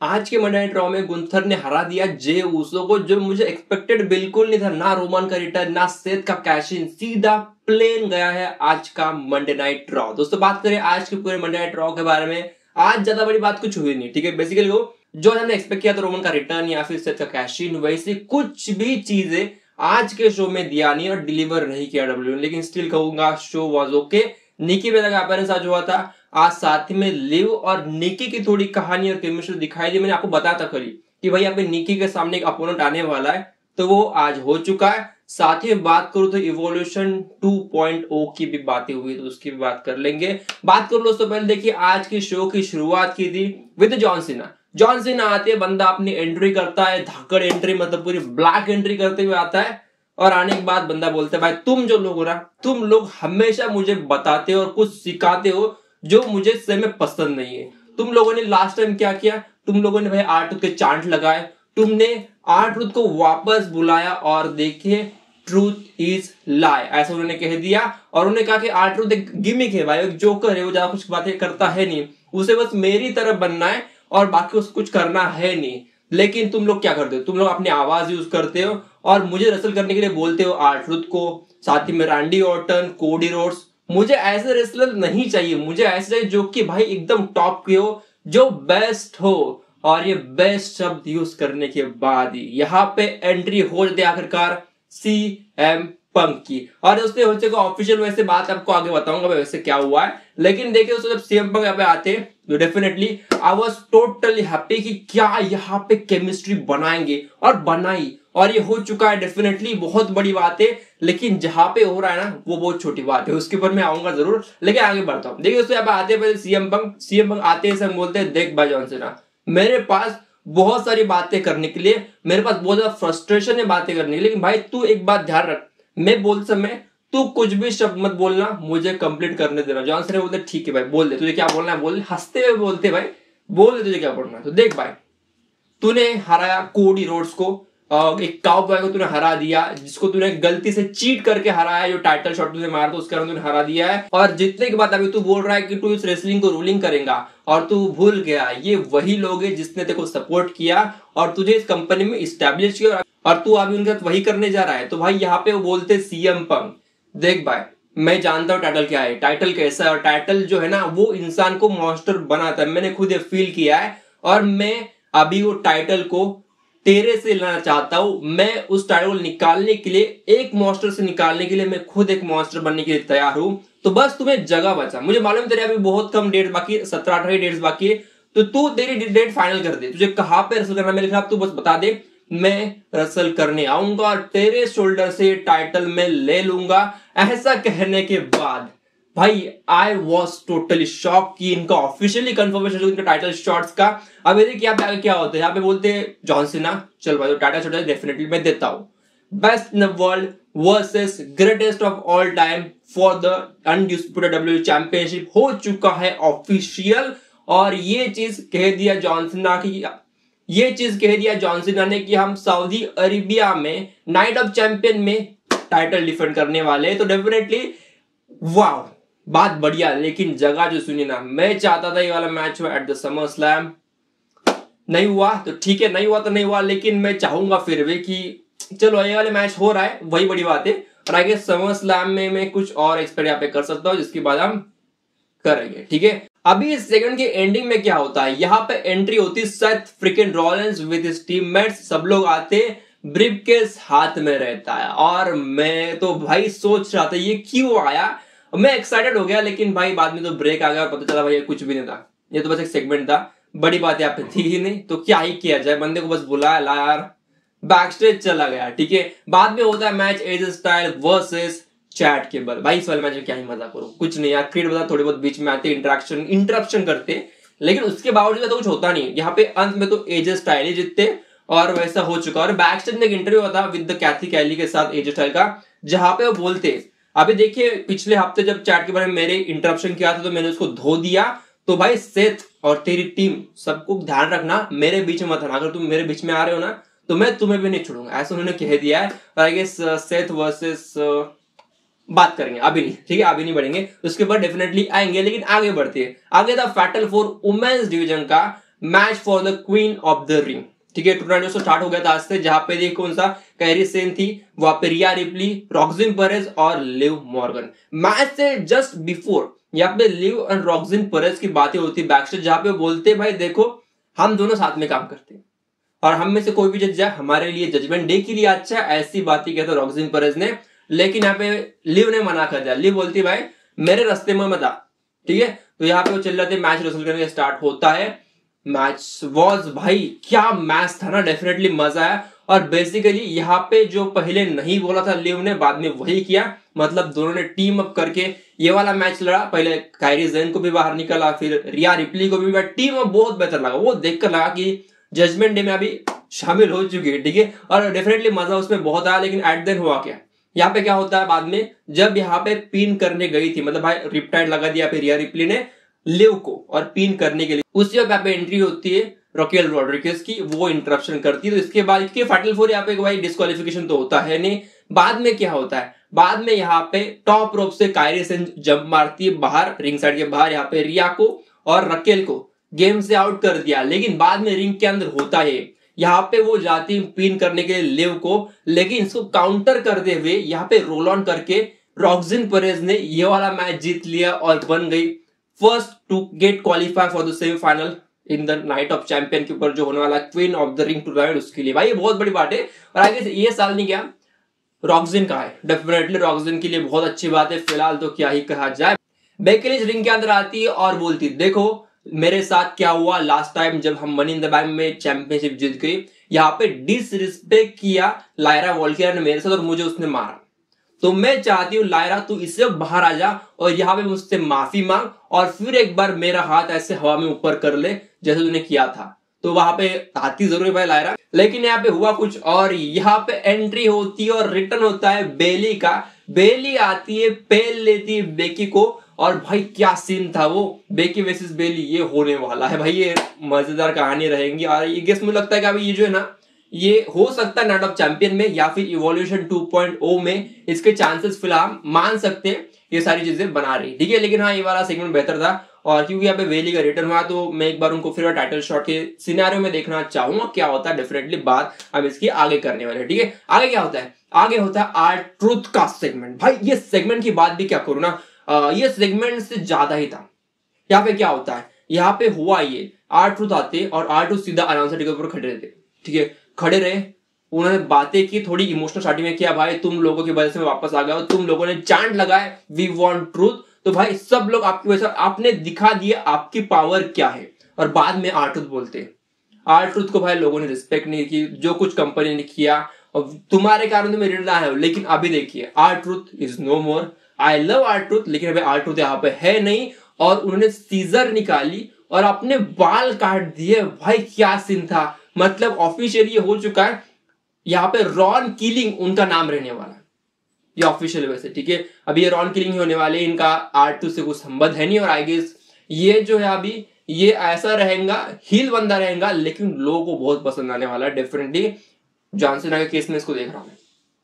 आज के Monday night raw में गुंथर ने हरा दिया जे ऊसो को, जो मुझे एक्सपेक्टेड बिल्कुल नहीं था। ना रोमन का रिटर्न, ना सेथ का कैश इन, सीधा प्लेन गया है आज का मंडे नाइट रॉ। दोस्तों बात करें आज के पूरे मंडे नाइट रॉ के बारे में, आज ज्यादा बड़ी बात कुछ हुई नहीं। ठीक है, बेसिकली वो जो हमने एक्सपेक्ट किया था रोमन का रिटर्न या फिर सेथ का कैश इन, वैसे कुछ भी चीजें आज के शो में दिया नहीं और डिलीवर नहीं किया डब्ल्यू ने। लेकिन स्टिल कहूंगा शो वाज ओके। निकी बेला का अपीयरेंस आज हुआ था। आज साथ ही में लिव और निकी की थोड़ी कहानी और केमिस्ट्री दिखाई दी। मैंने आपको बताया था कल कि भाई यहाँ पे निकी के सामने एक अपोनेंट आने वाला है, तो वो आज हो चुका है। साथ ही बात करूं तो इवोल्यूशन 2.0 की भी बातें हुई, तो उसकी भी बात कर लेंगे। बात कर लो दोस्तों, पहले देखिए आज की शो की शुरुआत की थी with John Cena. John Cena आते बंदा अपनी एंट्री करता है, धाकड़ एंट्री, मतलब पूरी ब्लैक एंट्री करते हुए आता है। और आने के बाद बंदा बोलता है भाई तुम जो लोग हो ना, तुम लोग हमेशा मुझे बताते हो और कुछ सिखाते हो जो मुझे सही में पसंद नहीं है। तुम लोगों ने लास्ट टाइम क्या किया, तुम लोगों ने भाई R-Truth के चांट लगाए, तुमने R-Truth को वापस बुलाया और देखिए ट्रूथ इज लाई, ऐसा उन्होंने कह दिया। और उन्होंने कहा कि R-Truth एक गिमिक है भाई, एक जोकर है, वो ज्यादा कुछ बातें करता है नहीं, उसे बस मेरी तरफ बनना है और बाकी उसको कुछ करना है नहीं। लेकिन तुम लोग क्या करते हो, तुम लोग अपनी आवाज यूज करते हो और मुझे रेसल करने के लिए बोलते हो R-Truth को, साथ ही में रैंडी ऑर्टन, कोडी रोड्स। मुझे ऐसे रेसलर नहीं चाहिए, मुझे ऐसे चाहिए जो कि भाई एकदम टॉप के हो, जो बेस्ट हो। और ये बेस्ट शब्द यूज करने के बाद ही यहाँ पे एंट्री हो जाती है आखिरकार CM पंक की। और उसने हो चुका ऑफिशियल, वैसे बात आपको आगे बताऊंगा वैसे क्या हुआ है। लेकिन देखिए दोस्तों, जब CM पंक यहाँ पे आते तो definitely I was totally happy कि क्या यहाँ पे केमिस्ट्री बनाएंगे, और बनाई, और ये हो चुका है। डेफिनेटली बहुत बड़ी बात है, लेकिन जहां पे हो रहा है ना वो बहुत छोटी बात है, उसके ऊपर मैं आऊंगा जरूर। लेकिन आगे बढ़ता हूँ। देखिए दोस्तों, यहाँ पे आते पहले CM पंक आते हैं, सब बोलते हैं देख भाई जॉन सीना, मेरे पास बहुत सारी बातें करने के लिए, मेरे पास बहुत ज्यादा फ्रस्ट्रेशन है बातें करने के लिए, लेकिन भाई तू एक बात ध्यान रख, मैं बोलते समय तू कुछ भी शब्द मत बोलना, मुझे कंप्लीट करने देना। जॉन सीना बोलते ठीक है भाई बोल दे, तुझे क्या बोलना है बोल दे। हंसते हुए बोलते भाई बोल दे तुझे क्या बोलना है। तो देख भाई, तूने हराया कोडी रोड्स को, एक काउबॉय को तूने हरा दिया, जिसको तूने गलती से चीट करके हराया, जो टाइटल शॉट तुझे मारा था उसके कारण तूने हरा दिया है। और जितने के बाद अभी तू बोल रहा है कि तू इस रेसलिंग को रूलिंग करेगा, और तू भूल गया ये वही लोग हैं जिसने तेरे को सपोर्ट किया और तुझे इस कंपनी में इस्टेब्लिश किया, और तू अभी उनके साथ वही करने जा रहा है। तो भाई यहाँ पे वो बोलते CM पंक, देख भाई मैं जानता हूँ टाइटल क्या है, टाइटल कैसा है, और टाइटल जो है ना वो इंसान को मॉन्स्टर बनाता है। मैंने खुद ये फील किया है, और मैं अभी वो टाइटल को तेरे से लेना चाहता हूं। मैं उस टाइटल को निकालने के लिए, एक मॉन्स्टर से निकालने के लिए मैं खुद एक मॉन्स्टर बनने के लिए तैयार हूं। तो बस तुम्हें जगह बचा, मुझे मालूम तेरे अभी बहुत कम डेट बाकी, 17-18 डेट्स बाकी है, तो तू तेरी डेट फाइनल कर दे। तुझे कहां पे रसल करना मेरे खिलाफ तू बस बता दे, मैं रसल करने आऊंगा और तेरे शोल्डर से टाइटल में ले लूंगा। ऐसा कहने के बाद भाई आई वॉज टोटली शॉक कि इनका ऑफिशियली कंफर्मेशन इनका टाइटल शॉट्स का। अब देखिए यहाँ पे आगे क्या होता है, यहाँ पे बोलते हैं जॉन सीना चल भाई टाइटल शॉट डेफिनेटली मैं देता हूं, best in the world versus greatest of all time for the undisputed WWE championship हो चुका है ऑफिशियल। और ये चीज कह दिया जॉन सीना की, ये चीज कह दिया जॉन सीना ने कि हम सऊदी अरेबिया में नाइट ऑफ चैंपियन में टाइटल डिफेंड करने वाले। तो डेफिनेटली वाह, बात बढ़िया। लेकिन जगह जो सुनी ना, मैं चाहता था ये वाला मैच हुआ एट द समर स्लैम, नहीं हुआ तो ठीक है, नहीं हुआ तो नहीं हुआ, लेकिन मैं चाहूंगा फिर भी कि चलो ये वाले मैच हो रहा है, वही बड़ी बात है। और आगे समर स्लैम में मैं कुछ और एक्सपेक्ट यहाँ पे कर सकता हूँ, जिसके बाद हम करेंगे। ठीक है, अभी इस सेकंड के एंडिंग में क्या होता है, यहाँ पे एंट्री होती है Seth fricking Rollins with his teammates. सब लोग आते, ब्रीफकेस हाथ में रहता है, और मैं तो भाई सोच रहा था ये क्यों आया, मैं एक्साइटेड हो गया। लेकिन भाई बाद में तो ब्रेक आ गया, पता चला भाई ये कुछ भी नहीं था, ये तो बस एक सेगमेंट था, बड़ी बात यहाँ पे थी ही नहीं। तो क्या ही किया जाए, बंदे को बस बुलाया, ला यार, बैकस्टेज चला गया। ठीक है, बाद में होता है match AJ Styles versus Chad Gable. भाई इस वाले मैच में क्या ही मजा करो, कुछ नहीं यार, क्रिएट बता थोड़ी बहुत बीच में आते, इंटरप्शन करते, लेकिन उसके बावजूद तो कुछ होता नहीं। यहाँ पे अंत में तो एज स्टाइल ही जीतते, और वैसा हो चुका। और बैकस्टेज में एक इंटरव्यू होता विद द कैथी कैली के साथ एज स्टाइल का, जहां पे वो बोलते, अभी देखिए पिछले हफ्ते जब चैट के बारे में मेरे इंटरप्शन किया था तो मैंने उसको धो दिया, तो भाई सेथ और तेरी टीम सबको ध्यान रखना, मेरे बीच में मत आना, अगर तुम मेरे बीच में आ रहे हो ना तो मैं तुम्हें भी नहीं छोड़ूंगा, ऐसा उन्होंने कह दिया है। और आई गेस सेथ वर्सेस बात करेंगे अभी नहीं, ठीक है अभी नहीं बढ़ेंगे, उसके बाद डेफिनेटली आएंगे। लेकिन आगे बढ़ते हैं, आगे था फैटल 4 वुमेन्स डिवीजन का match for the queen of the ring. ठीक है, टूर्नामेंट स्टार्ट हो गया था आज से, जहां पे देखो कौन सा कैरी सेन थी, वहां पे रिया रिप्ली, रॉक्सिन पेरेज और लिव मॉर्गन। मैच से जस्ट बिफोर यहाँ पे लिव और रॉक्सिन पेरेज की बातें होती बैकस्टेज, जहां पे बोलते भाई देखो हम दोनों साथ में काम करते हैं और हम में से कोई भी जज जाए हमारे लिए जजमेंट डे के लिए अच्छा है, ऐसी बातें कहते रॉक्सिन पेरेज ने। लेकिन यहाँ पे लिव ने मना कर दिया। लिव बोलती भाई मेरे रास्ते में मत आ। ठीक है, तो यहाँ पे वो चल रहे थे, मैच रसल करने स्टार्ट होता है। मैच वॉज भाई क्या मैच था ना, डेफिनेटली मजा आया। और बेसिकली यहाँ पे जो पहले नहीं बोला था लिव ने, बाद में वही किया। मतलब दोनों ने टीम अप करके ये वाला मैच लड़ा। पहले कायरी जेन को भी बाहर निकला, फिर रिया रिप्ली को भी, टीम अप बहुत बेहतर लगा। वो देखकर लगा कि जजमेंट डे में अभी शामिल हो चुकी है। ठीक है, और डेफिनेटली मजा उसमें बहुत आया। लेकिन एट देन हुआ क्या, यहाँ पे क्या होता है बाद में, जब यहाँ पे पिन करने गई थी, मतलब भाई रिपटाइड लगा दिया फिर रिया रिप्ली ने लिव को, और पिन करने के लिए उसी वक्त यहाँ पे एंट्री होती है रॉकेल रॉड्रिगेज की, वो इंटरप्शन करती है। तो इसके बाद फाइनल फोर यहाँ पे भाई डिस्क्वालिफिकेशन तो होता है नहीं। बाद में क्या होता है, बाद में यहाँ पे टॉप रोप से कायरी सेन जंप मारती है बाहर, रिंग साइड के बाहर। यहाँ पे रिया को और रकेल को गेम से आउट कर दिया। लेकिन बाद में रिंग के अंदर होता है, यहाँ पे वो जाती पिन करने के लिए लिव को, लेकिन इसको काउंटर करते हुए यहाँ पे रोल ऑन करके रॉक्सिन पेरेज ने ये वाला मैच जीत लिया और बन गई first to get qualify for the semifinal in the night of champion के ऊपर जो होने वाला queen of the ring tournament, उसके लिए भाई ये बहुत बड़ी बात है। और आगे ये साल नहीं गया, रॉक्सिन का है, डेफिनेटली रॉक्सिन के लिए बहुत अच्छी बात है। फिलहाल तो क्या ही कहा जाए। बेकी लिंच रिंग के अंदर आती है और बोलती देखो मेरे साथ क्या हुआ लास्ट टाइम जब हम मनी इन द बैंक में चैंपियनशिप जीत गई। यहाँ पे डिसरिस्पेक्ट किया लायरा वॉल्कियर ने मेरे साथ और मुझे उसने मारा। तो मैं चाहती हूँ लायरा तू इससे बाहर आ जा और यहाँ पे मुझसे माफी मांग और फिर एक बार मेरा हाथ ऐसे हवा में ऊपर कर ले जैसे तूने किया था। तो वहां पे आती जरूर है भाई लायरा, लेकिन यहाँ पे हुआ कुछ और। यहाँ पे एंट्री होती है और रिटर्न होता है बेली का। बेली आती है, पेल लेती है बेकी को, और भाई क्या सीन था वो, बेकी वर्सेस बेली। ये होने वाला है भाई, ये मजेदार कहानी रहेंगी। और ये गेस मुझे लगता है कि अभी ये जो है ना, ये हो सकता है नाइट ऑफ चैंपियन में या फिर इवोल्यूशन 2.0 में, इसके चांसेस फिलहाल मान सकते हैं। ये सारी चीजें बना रही, ठीक है। लेकिन हाँ, ये वाला सेगमेंट बेहतर था। और क्योंकि यहाँ पे वेली का रिटर्न हुआ तो मैं एक बार उनको फिर टाइटल शॉट के सिनेरियो में देखना चाहूंगा क्या होता है। डेफिनेटली बात हम इसकी आगे करने वाले, ठीक है। आगे क्या होता है, आगे होता है आर ट्रूथ का सेगमेंट। भाई ये सेगमेंट की बात भी क्या करूँ ना, ये सेगमेंट से ज्यादा ही था। यहाँ पे क्या होता है, यहाँ पे हुआ ये आर ट्रूथ आते और आर ट्रूथ सीधा अनाउंसर के ऊपर खड़े रहते, ठीक है। खड़े रहे, उन्होंने बातें की, थोड़ी इमोशनल स्टार्टिंग में किया, भाई तुम लोगों की वजह से मैं वापस आ गया हूं, तुम लोगों ने चांट लगाए वी वांट ट्रूथ। तो भाई सब लोग आपकी वजह से, आपने दिखा दिया आपकी पावर क्या है। और बाद में आर ट्रूथ बोलते हैं, आर ट्रूथ को भाई लोगों ने रिस्पेक्ट नहीं की, जो कुछ कंपनी ने किया और तुम्हारे कारण तुम्हें रिटर्न आया। लेकिन अभी देखिए R Truth is no more. I love R Truth, लेकिन अभी आर ट्रूथ यहाँ पे है नहीं। और उन्होंने सीजर निकाली और अपने बाल काट दिए। भाई क्या सीन था, मतलब ऑफिशियली हो चुका है, यहाँ पे रॉन किलिंग उनका नाम रहने वाला है, ये ऑफिशियल वैसे, ठीक है। अभी ये रॉन किलिंग ही होने वाले, इनका आर ट्रूथ से कुछ संबंध है नहीं। और आई गेस ये जो है अभी ये ऐसा रहेगा, हील बंदा रहेगा, लेकिन लोगों को बहुत पसंद आने वाला है डेफिनेटली। जॉनसन के केस में इसको देख रहा हूं,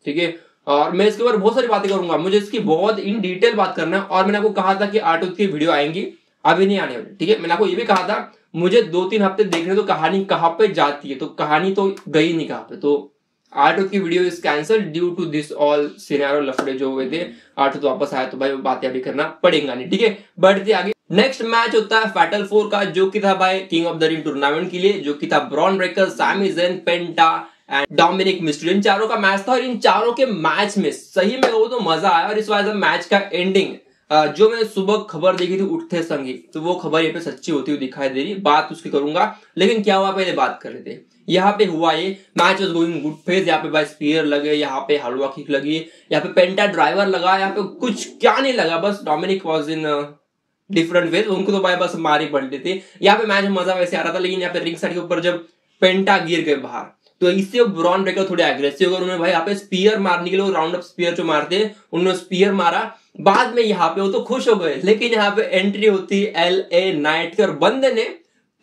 ठीक है। और मैं इसके ऊपर बहुत सारी बातें करूंगा, मुझे इसकी बहुत इन डिटेल बात करना है। और मैंने आपको कहा था कि आर ट्रूथ की वीडियो आएंगी, अभी नहीं आने वाली, ठीक है। मैंने आपको ये भी कहा था मुझे 2-3 हफ्ते देखने तो कहानी कहां पे जाती है, तो कहानी तो गई नहीं कहां पे। तो आर ट्रूथ की video is cancel due to this all scenario लफड़े जो हुए थे। आर ट्रूथ वापस आया तो भाई बातें अभी करना पड़ेगा नहीं, ठीक है। बढ़ते आगे, नेक्स्ट मैच होता है फैटल 4 का, जो कि था भाई King of the ring tournament के लिए, जो कि था Bron Breakker, Sami Zayn, Penta and Dominik Mysterio. इन चारों का मैच था और इन चारों के मैच में सही में कहूं तो मजा आया। और इस वजह से मैच का एंडिंग जो मैंने सुबह खबर देखी थी उठते संगी, तो वो खबर यहाँ पे सच्ची होती हुई दिखाई दे रही, बात उसकी करूंगा। लेकिन क्या हुआ पहले बात कर रहे थे। यहाँ पे हुआ ये match was going good phase, यहाँ पे भाई स्पीयर लगे, यहाँ पे हलवा किक लगी, यहाँ पे पेंटा ड्राइवर लगा, यहाँ पे कुछ क्या नहीं लगा, बस Dominik was in different ways, उनको तो भाई बस मारी पड़ती थी। यहाँ पे मैच में मजा वैसे आ रहा था। लेकिन यहाँ पे रिंग साइड के ऊपर जब पेंटा गिर गए बाहर, तो इससे ब्रॉन ब्रेकर थोड़े एग्रेसिव और उन्होंने भाई यहाँ पे स्पीयर मारने के लिए राउंड अप स्पीयर जो मारते हैं उन्होंने स्पीयर मारा। बाद में यहाँ पे वो तो खुश हो गए, लेकिन यहाँ पे एंट्री होती LA नाइट की और बंदे ने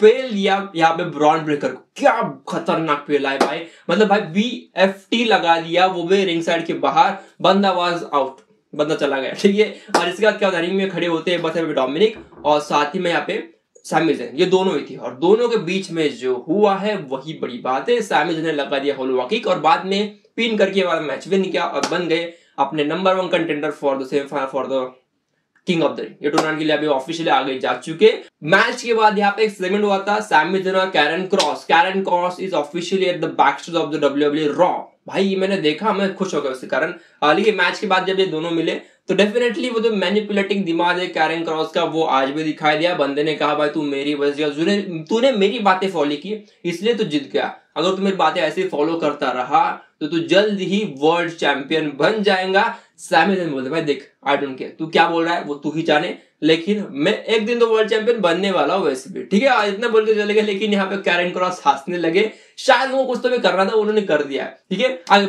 पेल लिया यहाँ पे ब्रॉन ब्रेकर को। क्या खतरनाक पेल है भाई, मतलब भाई BFT लगा दिया, वो भी रिंग साइड के बाहर, बंदा वाज आउट, बंदा चला गया, ठीक है। और इसके बाद क्या होता है, रिंग में खड़े होते हैं बस डोमिनिक और साथ ही में यहाँ पे सैमी ज़ेन, ये दोनों ही थी और दोनों के बीच में जो हुआ है वही बड़ी बात है। सैमी ज़ेन ने लगा दिया होलो किक और बाद में पिन करके वाला मैच विन किया और बन गए अपने number 1 contender for the semifinal for the king of the ring. ये टूर्नामेंट के लिए अभी ऑफिशियली आगे जा चुके। मैच के बाद यहाँ पे एक सेगमेंट हुआ था सैमी ज़ेन और Karrion Kross is officially at the backstage of the WWE Raw. भाई ये मैंने देखा, मैं खुश हो गया उसके कारण। हालांकि मैच के बाद जब ये दोनों मिले तो डेफिनेटली वो जो मैनिपुलेटिंग दिमाग है कैरन क्रॉस का वो आज भी दिखाई दिया। बंदे ने कहा भाई तू मेरी वजह से तूने मेरी बातें फॉलो की इसलिए तू जीत गया, अगर तू मेरी बातें ऐसे फॉलो करता रहा तो तू जल्द ही वर्ल्ड चैंपियन बन जाएगा। सैमी ज़ेन बोलते भाई देख आई डोंट केयर तू क्या बोल रहा है वो तू ही जाने, लेकिन मैं एक दिन तो वर्ल्ड चैंपियन बनने वाला हूँ वैसे भी, ठीक है इतना बोल के चले गए। लेकिन यहाँ पे कैरन क्रॉस हंसने लगे, शायद वो कुछ तो भी करना था उन्होंने कर दिया है। ठीक है आगे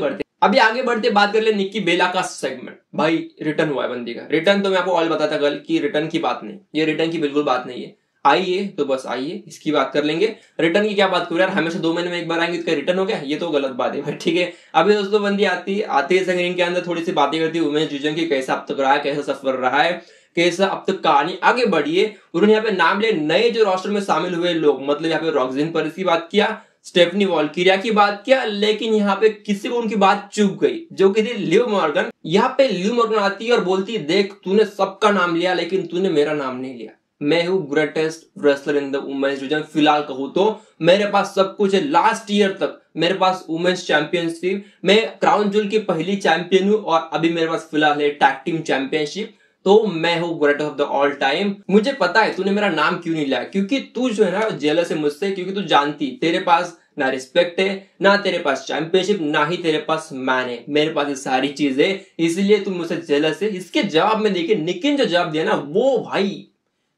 बढ़ते बात कर ले निक्की बेला का सेगमेंट। भाई रिटर्न हुआ है बंदी का, रिटर्न तो मैं आपको ऑल बताता कल कि रिटर्न की बात नहीं, ये रिटर्न की बिल्कुल बात नहीं है। आइए तो बस आइए इसकी बात कर लेंगे। रिटर्न की क्या बात करूं यार, हमेशा 2 महीने में एक बार आएंगे तो रिटर्न हो गया, ये तो गलत बात है। ठीक है अभी दोस्तों बंदी आती है रिंग के अंदर थोड़ी सी बातें करती है उमेश जुजन की, कैसा अब तक रहा है, कैसा सफर रहा है, कैसा अब तक कहानी आगे बढ़ी है। उन्होंने यहाँ पे नाम लिए नए जो रोस्टर में शामिल हुए लोग, मतलब यहाँ पे रॉक्सिन पर इसकी बात किया, स्टेफनी वॉल्किरिया की बात किया, लेकिन यहाँ पे किसी को उनकी बात चुप गई जो कि थी लिव मॉर्गन। यहाँ पे लिव मॉर्गन आती है और बोलती है देख तूने सबका नाम लिया लेकिन तूने मेरा नाम नहीं लिया, मैं हूँ greatest wrestler in the women's division. फिलहाल कहूँ तो मेरे पास सब कुछ है, लास्ट ईयर तक मेरे पास वुमेन्स चैंपियनशिप, मैं क्राउन जूल की पहली चैंपियन हूँ और अभी मेरे पास फिलहाल है टैग टीम चैंपियनशिप, तो मैं हूँ greatest of the all time. मुझे पता है तूने मेरा नाम क्यों नहीं लिया, क्योंकि तू जो है ना जेलस है मुझसे, क्योंकि तू जानती तेरे पास ना रिस्पेक्ट है, ना तेरे पास चैंपियनशिप, ना ही तेरे पास मैन है, मेरे पास ये सारी चीजें, इसलिए तू मुझसे जेलस है। इसके जवाब में देखिए निक्की ने जो जवाब दिया ना वो भाई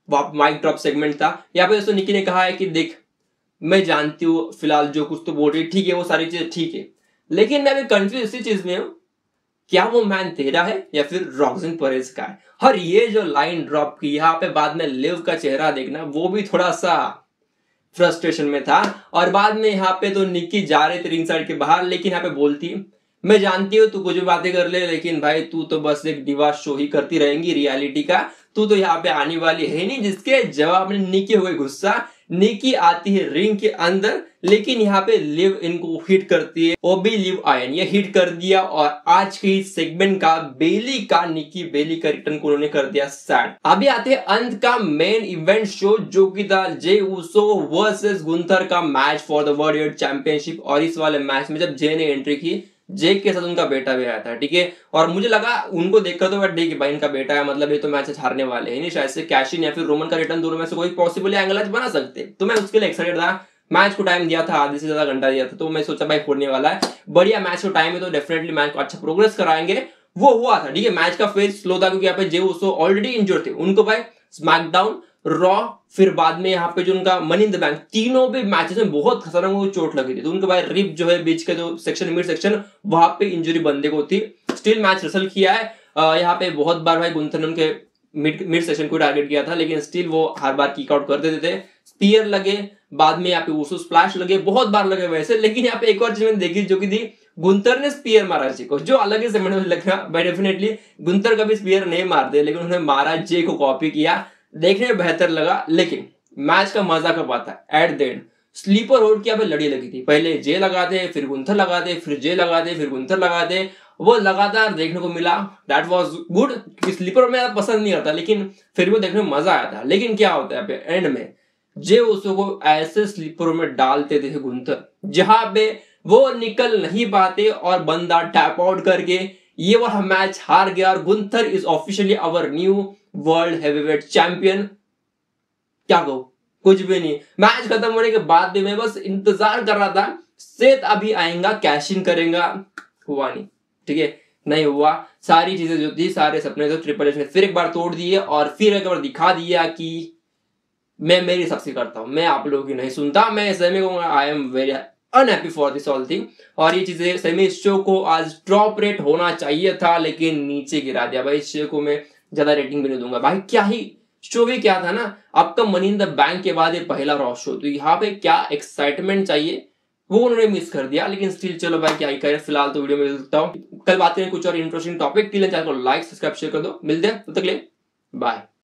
माइक ड्रॉप सेगमेंट था। यहाँ पे दोस्तों निक्की ने कहा है कि देख मैं जानती हूँ फिलहाल जो कुछ तो बोल रही ठीक है, वो सारी चीजें ठीक है, लेकिन मैं अभी कंफ्यूज इसी चीज में हूँ क्या वो मैन तेरा है या फिर रॉक्सिन परेज का है। और ये जो लाइन ड्रॉप की यहाँ पे बाद में लिव का चेहरा देखना वो भी थोड़ा सा फ्रस्ट्रेशन में था। और बाद में यहाँ पे तो निक्की जा रही थी रिंग साइड के बाहर, लेकिन यहाँ पे बोलती मैं जानती हूँ तू कुछ भी बातें कर ले, लेकिन भाई तू तो बस एक डिवा शो ही करती रहेंगी रियलिटी का, तू तो यहाँ पे आने वाली है नहीं। जिसके जवाब में निक्की हो गई गुस्सा, निक्की आती है रिंग के अंदर, लेकिन यहाँ पे लिव इनको हिट करती है, वो भी लिव आयन ये हिट कर दिया। और आज की सेगमेंट का बेली का रिटर्न को उन्होंने कर दिया सैड। अभी आते हैं अंत का मेन इवेंट शो जो कि था जे उसो वर्सेस गुंथर का match for the world championship. और इस वाले मैच में जब जे ने एंट्री की, जे के साथ उनका बेटा भी आया था, ठीक है, और मुझे लगा उनको देखकर तो ठीक है भाई इनका बेटा है, मतलब ये तो मैच हारने वाले हैं नहीं, शायद से कैशिन या फिर रोमन का रिटर्न दोनों में से कोई पॉसिबल एंगल बना सकते, तो मैं उसके लिए एक्साइटेड था। मैच को टाइम दिया था, आधे से ज्यादा घंटा दिया था, तो मैं सोचा भाई होने वाला है बढ़िया मैच को टाइम है तो डेफिनेटली मैच को अच्छा प्रोग्रेस कराएंगे। वो हुआ था, ठीक है, मैच का फेज स्लो था क्योंकि यहाँ पे जे उसो ऑलरेडी इंजर्ड थे, उनको भाई स्मैकडाउन, रॉ, फिर बाद में यहाँ पे जो उनका मनी इन द बैंक, तीनों भी मैचेस में बहुत खतरनाक को चोट लगी थी, तो उनके भाई रिप जो है बीच का जो सेक्शन मिड सेक्शन वहां पे इंजरी बंदे को थी। स्टिल मैच रिजल्ट किया है, यहाँ पे बहुत बार भाई गुंथर ने उनके मिड सेक्शन को टारगेट किया था, लेकिन स्टिल वो हर बार किक आउट कर देते थे। स्पीयर लगे, बाद में यहाँ पे उसो स्प्लैश लगे, बहुत बार लगे वैसे, लेकिन यहाँ पे एक और चीज मैंने देखी जो कि थी गुंथर ने स्पीयर मारा जे को, जो अलग ही सेगमेंट में लगा भाई। डेफिनेटली गुंथर कभी स्पीयर नहीं मारते, लेकिन उन्होंने मारा, जे को कॉपी किया, देखने में बेहतर लगा। लेकिन मैच का मजा कब आता है, at the end sleeper hold की यहाँ पे लड़ी लगी थी, पहले जे लगाते फिर गुंथर लगाते, फिर जे लगाते फिर गुंथर लगाते, वो लगातार देखने को मिला। दैट वाज गुड, स्लीपर में पसंद नहीं आता लेकिन फिर भी देखने में मजा आया था। लेकिन क्या होता है यहाँ पे एंड में जे उसो को ऐसे स्लीपरों में डालते थे गुंथर जहां पे वो निकल नहीं पाते और बंदा टैप आउट करके ये वाला मैच हार गया। और Gunther is officially our new world heavyweight champion. क्या कहूं, कुछ भी नहीं। मैच खत्म होने के बाद भी मैं बस इंतजार कर रहा था सेथ अभी आएगा कैश इन करेगा, हुआ नहीं, ठीक है, नहीं हुआ। सारी चीजें जो थी, सारे सपने तो ट्रिपल एच ने फिर एक बार तोड़ दिए और फिर एक बार दिखा दिया कि मैं मेरी सबसे करता हूं, मैं आप लोगों की नहीं सुनता। मैं सही में I am very unhappy for this all thing. और ये चीजें सही में इस शो को आज ड्रॉप रेट होना चाहिए था, लेकिन नीचे गिरा दिया भाई। इस शो को मैं ज्यादा रेटिंग भी नहीं दूंगा भाई, क्या ही शो भी क्या था ना। आपका मनी इन द बैंक के बाद ये पहला रॉ शो, तो यहाँ पे क्या एक्साइटमेंट चाहिए वो उन्होंने मिस कर दिया। लेकिन स्टिल चलो भाई क्या ही करें, फिलहाल तो वीडियो में मिलता हूँ, कल बात करें कुछ और इंटरेस्टिंग टॉपिक के लिए। चैनल को लाइक सब्सक्राइब शेयर कर दो, मिलते हैं, तब तक ले बाय।